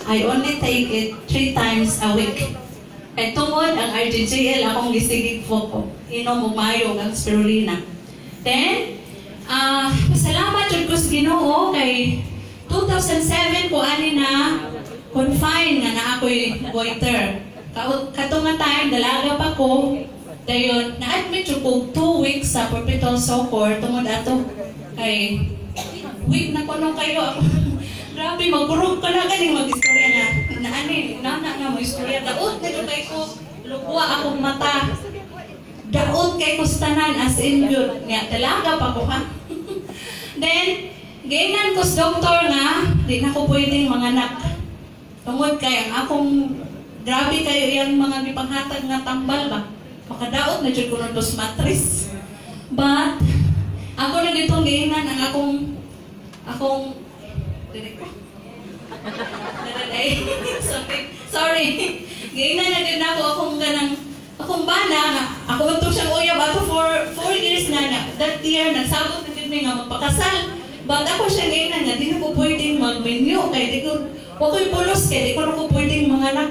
I only take it 3 times a week. Kay tungod ang RGGL akong gisigig ko inom og maayo ang spirulina. Then salamat jud ko sa Ginoo kay 2007 ko ani na confine nga na ako'y goiter. Katong nga time dalaga pa ko dayon na-admit jud ko 2 weeks sa Perpetual Soccer tungod ato kay week na kuno kayo ako. Grabe magkurog ka na ganing mag-istorya na ani na mo istorya daot na jud kay ko lugwa akong mata. Daot kay ko sa tanan as in good nga dalaga pa ko ha. Then gainan ko sa doktor nga di na ko pwedeng manganak. Tungod kay ang akong grabe kayo yung mga gipanghatag nga tambal ba. Makadaot na jud ko ng dos matris. But ako na ditong gainan ang akong sorry. Gainan na din ako akong bana nga ako ito siyang uyab ato for 4 years na that year nagsabot na din nga magpakasal. But ako siya gainan nga di na ko pwedeng mag-menu kay di ko wako'y pulos kay di ko na ko pwedeng manganak.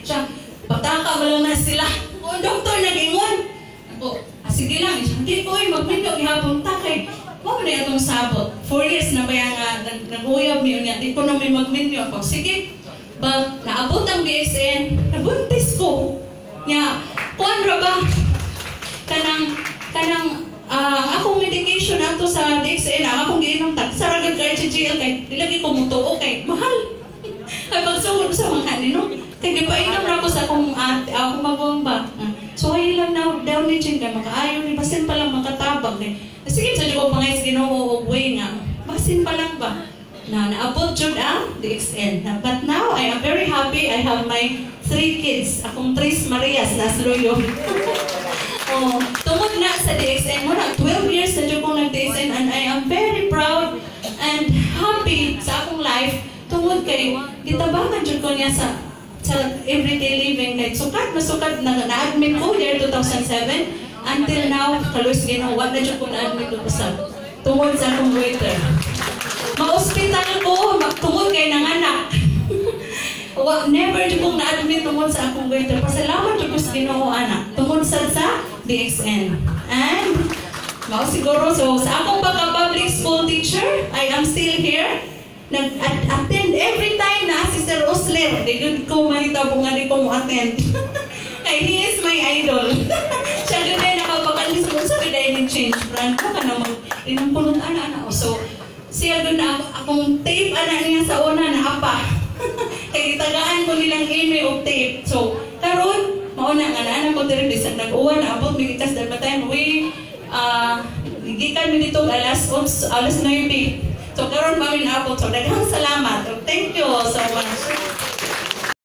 Siya, pataka mo lang na sila. O, doktor, nag-ingon. Ako, sige lang, hindi ko mag-menu ihapon ta kay mo na itong sabot. 4 years na ba yan nga nag-uyab niyo niya, di ko na may mag-menu ako. Sige, ba, naabot ang BSN, nabuntis ko. Nga, kuwan ra ba? Kanang akong medication ato sa DXN, ang akong giinom saragad ka RGGL kay dilagi ko mutuo kay mahal. Ay pagsugod sa mga nino, kay gipainom ra ko sa akong magwamba. So ay lang na daw ni Jing kay makaayo ni basin pa lang makatabang ni. Sige sa ko mga Ginoo og way nga. Basin pa lang ba? Na naabot jud ang DXN. But now I am very happy. I have my 3 kids. Akong Tris Marias na sluyo. Oh, tungod na sa DXN mo na 12 years na jud ko nag-DXN and I am very proud and happy sa akong life tungod kay gitabangan jud ko niya sa everyday living kay sukat na-admit ko year 2007 until now kaluis Ginoo wa na jud ko na-admit ko sa tungod sa akong goiter. Ma-hospital ko tungod kay nanganak. Never jud kong na-admit tungod sa akong goiter. Pasalamat jud ko sa Ginoo anak tungod sa DXN. And mao siguro so sa akong pagka-public school teacher, I am still here. Nag-attend every time na si Sir Osler. Di ko mahita po nga di ko mo-attend. Kay he is my idol. Siya doon ay nakapakalis mo sa Bidayning Change Brand ko ka naman. Inampulot ana. So, siya doon na akong tape ana niya sa una na apa. Kaya itagaan ko nilang email o tape. So, karon mauna nga na ko diri bisan nag-uwan na abot migikas dal batay we gikan mi dito alas 9. So karon ba min abot so daghang salamat. Thank you so much.